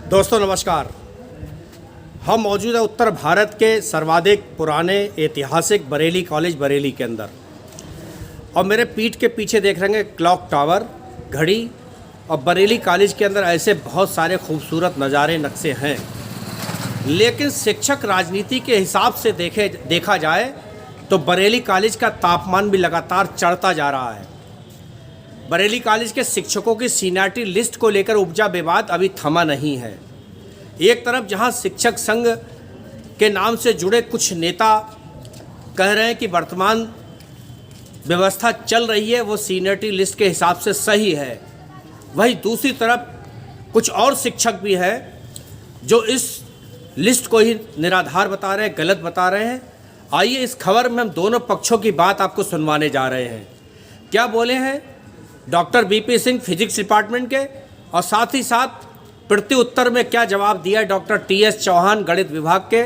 दोस्तों नमस्कार। हम मौजूद है उत्तर भारत के सर्वाधिक पुराने ऐतिहासिक बरेली कॉलेज बरेली के अंदर, और मेरे पीठ के पीछे देख रहे हैं क्लॉक टावर, घड़ी। और बरेली कॉलेज के अंदर ऐसे बहुत सारे खूबसूरत नज़ारे नक्शे हैं, लेकिन शिक्षक राजनीति के हिसाब से देखा जाए तो बरेली कॉलेज का तापमान भी लगातार चढ़ता जा रहा है। बरेली कॉलेज के शिक्षकों की सीनियरिटी लिस्ट को लेकर उपजा विवाद अभी थमा नहीं है। एक तरफ जहां शिक्षक संघ के नाम से जुड़े कुछ नेता कह रहे हैं कि वर्तमान व्यवस्था चल रही है वो सीनियरिटी लिस्ट के हिसाब से सही है, वहीं दूसरी तरफ कुछ और शिक्षक भी हैं जो इस लिस्ट को ही निराधार बता रहे हैं, गलत बता रहे हैं। आइए इस खबर में हम दोनों पक्षों की बात आपको सुनवाने जा रहे हैं। क्या बोले हैं doctor BP Singh physics department के, और साथ ही साथ प्रति उत्तर में क्या जवाब दिया है डॉक्टर टीएस चौहान गणित विभाग के,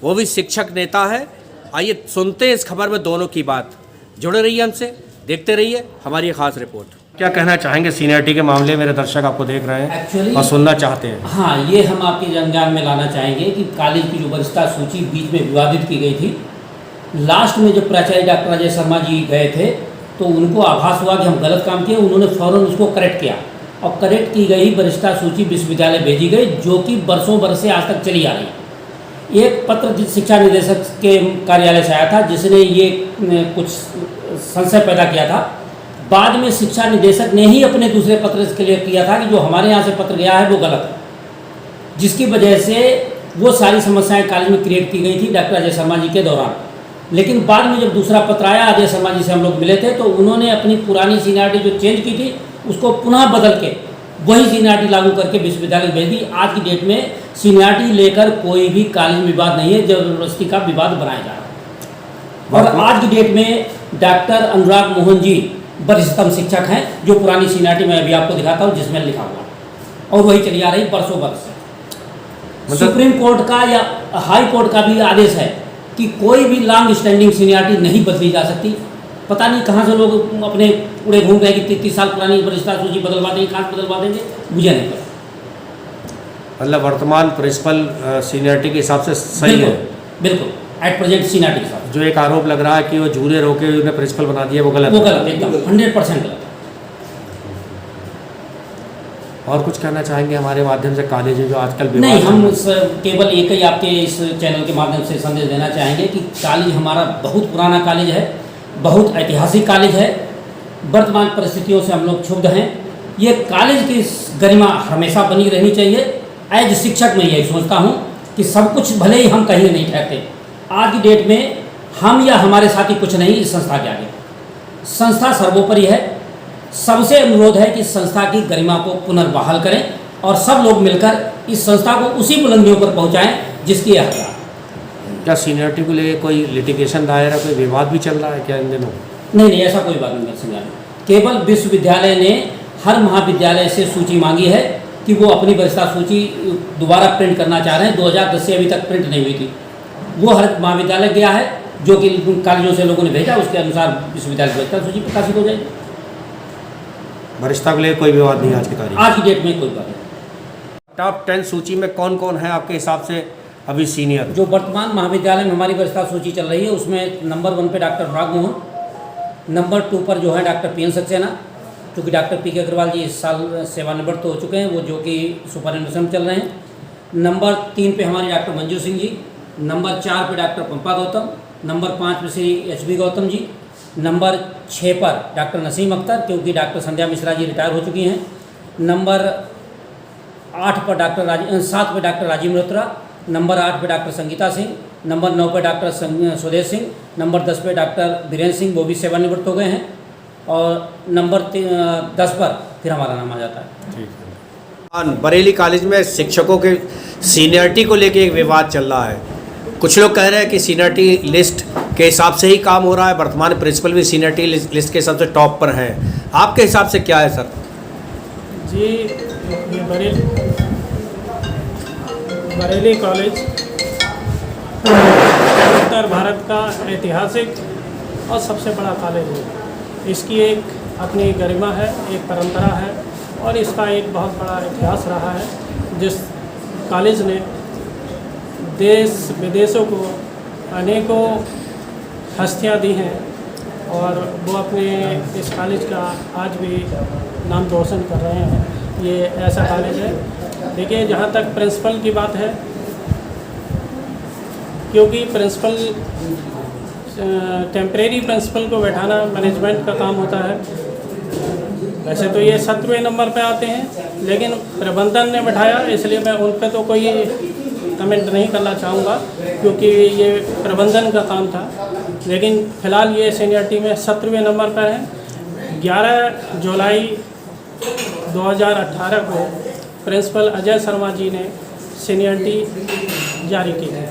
वो भी शिक्षक नेता है। आइए सुनते हैं इस खबर में दोनों की बात। जुड़े रहिए हमसे, देखते रहिए हमारी खास रिपोर्ट। क्या कहना चाहेंगे सीनियरिटी के मामले? मेरे दर्शक आपको देख रहे हैं और सुनना चाहते हैं। हाँ, ये हम आपके जनजान में लाना चाहेंगे कि कॉलेज की जो वरिष्ठता सूची बीच में विवादित की गई थी, लास्ट में जब प्राचार्य डॉक्टर अजय शर्मा जी गए थे तो उनको आभास हुआ कि हम गलत काम किए। उन्होंने फ़ौरन उसको करेक्ट किया और करेक्ट की गई वरिष्ठता सूची विश्वविद्यालय भेजी गई, जो कि बरसों बरस से आज तक चली आ रही। एक पत्र शिक्षा निदेशक के कार्यालय से आया था जिसने ये कुछ संशय पैदा किया था। बाद में शिक्षा निदेशक ने ही अपने दूसरे पत्र से क्लियर किया था कि जो हमारे यहाँ से पत्र गया है वो गलत है, जिसकी वजह से वो सारी समस्याएं कॉलेज में क्रिएट की गई थी डॉक्टर अजय शर्मा जी के दौरान। लेकिन बाद में जब दूसरा पत्र आया, अजय शर्मा जी से हम लोग मिले थे, तो उन्होंने अपनी पुरानी सीनियरिटी जो चेंज की थी उसको पुनः बदल के वही सीनियरिटी लागू करके विश्वविद्यालय भेज दी। आज की डेट में सीनियरिटी लेकर कोई भी कॉलेज में विवाद नहीं है, यूनिवर्सिटी का विवाद बनाया जा रहा है। और आज की डेट में डॉक्टर अनुराग मोहन जी वरिष्ठतम शिक्षक हैं, जो पुरानी सीनियरिटी में अभी आपको दिखाता हूँ जिसमें लिखा हुआ, और वही चली आ रही बरसों बरस से। सुप्रीम कोर्ट का या हाई कोर्ट का भी आदेश है कि कोई भी लॉन्ग स्टैंडिंग सीनियरिटी नहीं बदली जा सकती। पता नहीं कहाँ से लोग अपने उड़े घूम गए कि 33 साल पुरानी वरिष्ठता सूची बदलवा देंगे, कहाँ बदलवा देंगे, मुझे नहीं पता। मतलब वर्तमान प्रिंसिपल सीनियरिटी के हिसाब से सही है? बिल्कुल, एट प्रेजेंट सीनियरिटी के हिसाब। जो एक आरोप लग रहा है कि वो जूनियर होकर उन्हें प्रिंसिपल बना दिया, वो गलत एकदम 100% गलत। और कुछ कहना चाहेंगे हमारे माध्यम से कॉलेज जो आजकल? नहीं, हम केवल एक ही आपके इस चैनल के माध्यम से संदेश देना चाहेंगे कि कॉलेज हमारा बहुत पुराना कॉलेज है, बहुत ऐतिहासिक कॉलेज है। वर्तमान परिस्थितियों से हम लोग क्षुब्ध हैं। ये कॉलेज की गरिमा हमेशा बनी रहनी चाहिए। एज शिक्षक मैं यही सोचता हूँ कि सब कुछ भले ही हम कहीं नहीं ठहरते, आज की डेट में हम या हमारे साथी कुछ नहीं इस संस्था के आगे। संस्था सर्वोपरि है। सबसे अनुरोध है कि संस्था की गरिमा को पुनर्बहाल करें और सब लोग मिलकर इस संस्था को उसी बुलंदियों पर पहुंचाएं जिसकी यह हकदार। क्या सीनियरिटी को लेकर कोई लिटिगेशन दायरा, कोई विवाद भी चल रहा है क्या इन दिनों? नहीं, ऐसा कोई बात नहीं समझा। केवल विश्वविद्यालय ने हर महाविद्यालय से सूची मांगी है कि वो अपनी वरिष्ठता सूची दोबारा प्रिंट करना चाह रहे हैं। 2010 से अभी तक प्रिंट नहीं हुई थी। वो हर महाविद्यालय गया है, जो कि कॉलेजों से लोगों ने भेजा, उसके अनुसार विश्वविद्यालय की वरिष्ठता सूची प्रकाशित हो जाएगी। वरिष्ठता को लेकर कोई विवाद नहीं आज की तारीख? आज की डेट में कोई बात नहीं। टॉप 10 सूची में कौन कौन है आपके हिसाब से अभी सीनियर? जो वर्तमान महाविद्यालय में हमारी वरिष्ठता सूची चल रही है उसमें नंबर 1 पे डॉक्टर अनुराग मोहन, नंबर 2 पर जो है डॉक्टर पी एन सक्सेना, क्योंकि डॉक्टर पी के अग्रवाल जी इस साल सेवानिवृत्त हो चुके हैं, वो जो कि सुपरिटेंडेंट चल रहे हैं। नंबर 3 पे हमारी डॉक्टर मंजू सिंह जी, नंबर 4 पे डॉक्टर पंपा गौतम, नंबर 5 पे श्री HB गौतम जी, नंबर 6 पर डॉक्टर नसीम अख्तर, क्योंकि डॉक्टर संध्या मिश्रा जी रिटायर हो चुकी हैं। नंबर 7 पर डॉक्टर राजीव मल्होत्रा, नंबर 8 पे डॉक्टर संगीता सिंह, नंबर 9 पे डॉक्टर स्वदेश सिंह, नंबर 10 पे डॉक्टर वीरेंद्र सिंह, वो भी सेवानिवृत्त हो गए हैं, और नंबर 10 पर फिर हमारा नाम आ जाता है। ठीक है। बरेली कॉलेज में शिक्षकों के सीनियरिटी को लेकर एक विवाद चल रहा है। कुछ लोग कह रहे हैं कि सीनियरिटी लिस्ट के हिसाब से ही काम हो रहा है, वर्तमान प्रिंसिपल भी सीनियरिटी लिस्ट के हिसाब से टॉप पर हैं। आपके हिसाब से क्या है सर? जी, ये बरेली कॉलेज उत्तर भारत का ऐतिहासिक और सबसे बड़ा कॉलेज है। इसकी एक अपनी गरिमा है, एक परंपरा है, और इसका एक बहुत बड़ा इतिहास रहा है, कॉलेज ने देश विदेशों को अनेकों हस्तियां दी हैं और वो अपने इस कॉलेज का आज भी नाम रोशन कर रहे हैं। ये ऐसा कॉलेज है। देखिए, जहाँ तक प्रिंसिपल की बात है, क्योंकि प्रिंसिपल टेम्परेरी प्रिंसिपल को बैठाना मैनेजमेंट का काम होता है। वैसे तो ये 7वें नंबर पे आते हैं, लेकिन प्रबंधन ने बैठाया, इसलिए मैं उन पर तो कोई कमेंट नहीं करना चाहूँगा, क्योंकि ये प्रबंधन का काम था। लेकिन फ़िलहाल ये सीनियरिटी में 17वें नंबर पर है। 11 जुलाई 2018 को प्रिंसिपल अजय शर्मा जी ने सीनियरिटी जारी की है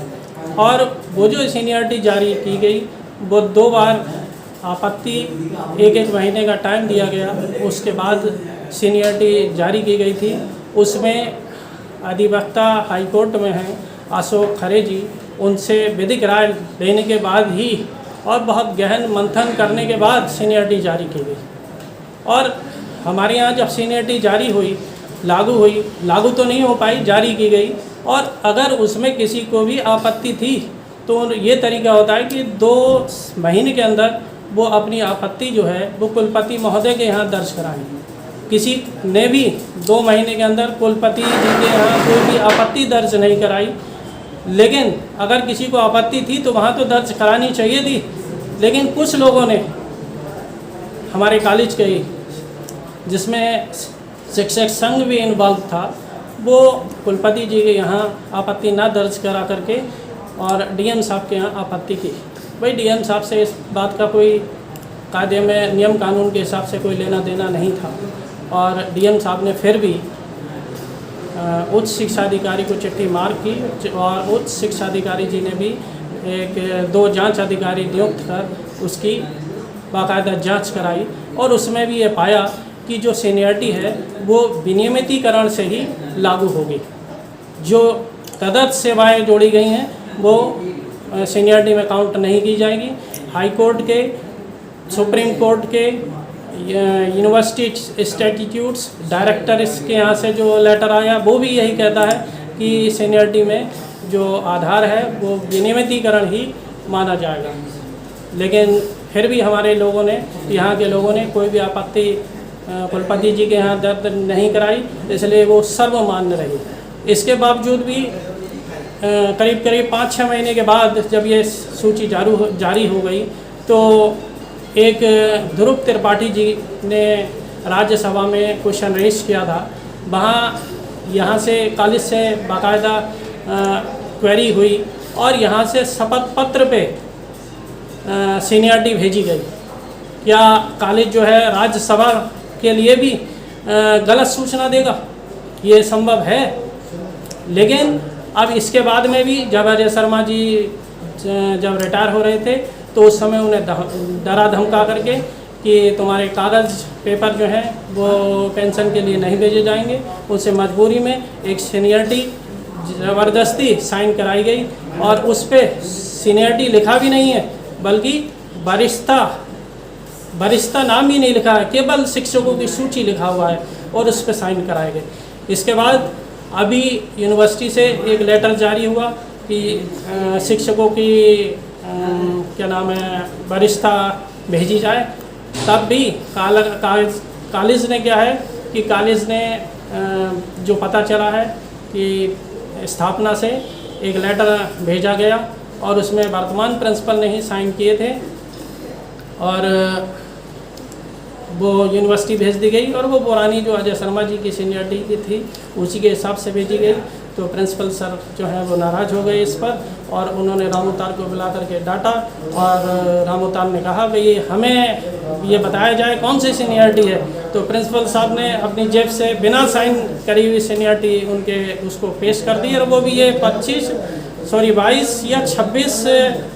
और वो जो सीनियरिटी जारी की गई वो 2 बार आपत्ति 1-1 महीने का टाइम दिया गया, उसके बाद सीनियरिटी जारी की गई थी। उसमें अधिवक्ता हाई कोर्ट में हैं अशोक खरे जी, उनसे विधिक राय लेने के बाद ही और बहुत गहन मंथन करने के बाद सीनियरिटी जारी की गई। और हमारे यहाँ जब सीनियरिटी जारी हुई, लागू तो नहीं हो पाई, जारी की गई। और अगर उसमें किसी को भी आपत्ति थी तो ये तरीका होता है कि 2 महीने के अंदर वो अपनी आपत्ति जो है वो कुलपति महोदय के यहाँ दर्ज कराएंगे। किसी ने भी 2 महीने के अंदर कुलपति जी के यहाँ कोई भी आपत्ति दर्ज नहीं कराई, लेकिन अगर किसी को आपत्ति थी तो वहाँ तो दर्ज करानी चाहिए थी। लेकिन कुछ लोगों ने, हमारे कॉलेज के ही, जिसमें शिक्षक संघ भी इन्वॉल्व था, वो कुलपति जी के यहाँ आपत्ति ना दर्ज करा करके और डीएम साहब के यहाँ आपत्ति की। भाई, डीएम साहब से इस बात का कोई कायदे में, नियम कानून के हिसाब से कोई लेना देना नहीं था और डीएम साहब ने फिर भी उच्च शिक्षा अधिकारी को चिट्ठी मार की और उच्च शिक्षा अधिकारी जी ने भी 2 जांच अधिकारी नियुक्त कर उसकी बाकायदा जांच कराई और उसमें भी ये पाया कि जो सीनियरिटी है वो विनियमितीकरण से ही लागू होगी। जो तदर्थ सेवाएं जोड़ी गई हैं वो सीनियरिटी में काउंट नहीं की जाएगी। हाई कोर्ट के, सुप्रीम कोर्ट के, यूनिवर्सिटी स्टैट्यूट्स डायरेक्टर के यहाँ से जो लेटर आया वो भी यही कहता है कि सीनियरिटी में जो आधार है वो विनियमितीकरण ही माना जाएगा। लेकिन फिर भी हमारे लोगों ने, यहाँ के लोगों ने कोई भी आपत्ति कुलपति जी के यहाँ दर्ज नहीं कराई, इसलिए वो सर्वमान्य रही। इसके बावजूद भी करीब 5-6 महीने के बाद जब ये सूची जारी हो गई तो एक ध्रुव त्रिपाठी जी ने राज्यसभा में क्वेश्चन रेज किया था। वहाँ यहाँ से कॉलेज से बाकायदा क्वेरी हुई और यहाँ से शपथ पत्र पे सीनियरिटी भेजी गई। क्या कॉलेज जो है राज्यसभा के लिए भी गलत सूचना देगा? ये संभव है। लेकिन अब इसके बाद में भी जब अजय शर्मा जी जब रिटायर हो रहे थे तो उस समय उन्हें डरा धमका करके कि तुम्हारे कागज़ पेपर जो हैं वो पेंशन के लिए नहीं भेजे जाएंगे, उससे मजबूरी में एक सीनियरिटी ज़बरदस्ती साइन कराई गई और उस पर सीनियरिटी लिखा भी नहीं है, बल्कि वरिष्ठता नाम ही नहीं लिखा है, केवल शिक्षकों की सूची लिखा हुआ है और उस पर साइन कराए गए। इसके बाद अभी यूनिवर्सिटी से एक लेटर जारी हुआ कि शिक्षकों की क्या नाम है वरिष्ठता भेजी जाए। तब भी कॉलेज ने क्या है कि कॉलेज ने जो पता चला है कि स्थापना से एक लेटर भेजा गया और उसमें वर्तमान प्रिंसिपल ने ही साइन किए थे और वो यूनिवर्सिटी भेज दी गई और वो पुरानी जो अजय शर्मा जी की सीनियरिटी की थी उसी के हिसाब से भेजी गई। तो प्रिंसिपल सर जो है वो नाराज़ हो गए इस पर और उन्होंने रामोतार को बुला करके डांटा और रामोतार ने कहा भाई हमें ये बताया जाए कौन सी सीनियरिटी है। तो प्रिंसिपल साहब ने अपनी जेब से बिना साइन करी हुई सीनियरिटी उनके उसको पेश कर दी और वो भी ये 22 या 26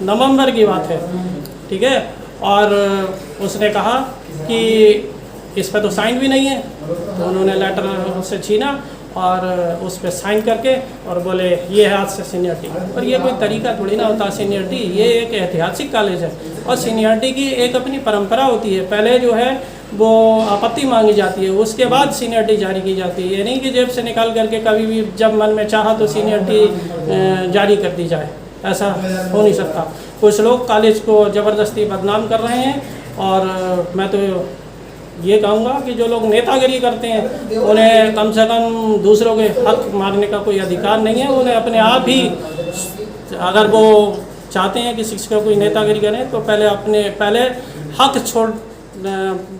नवंबर की बात है, ठीक है। और उसने कहा कि इस पर तो साइन भी नहीं है, तो उन्होंने लेटर उससे छीना और उस पर साइन करके और बोले ये है आज से सीनियरिटी। और ये कोई तरीका थोड़ी ना होता सीनियरिटी, ये एक ऐतिहासिक कॉलेज है और सीनियरिटी की एक अपनी परंपरा होती है। पहले जो है वो आपत्ति मांगी जाती है, उसके बाद सीनियरिटी जारी की जाती है। ये नहीं कि जेब से निकाल करके कभी भी जब मन में चाहा तो सीनियरिटी जारी कर दी जाए, ऐसा हो नहीं सकता। कुछ लोग कॉलेज को ज़बरदस्ती बदनाम कर रहे हैं, और मैं तो ये कहूँगा कि जो लोग नेतागिरी करते हैं उन्हें कम से कम दूसरों के हक मारने का कोई अधिकार नहीं है। उन्हें अपने आप ही, अगर वो चाहते हैं कि शिक्षक कोई नेतागिरी करें तो पहले हक छोड़,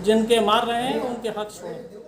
जिनके मार रहे हैं उनके हक छोड़ें।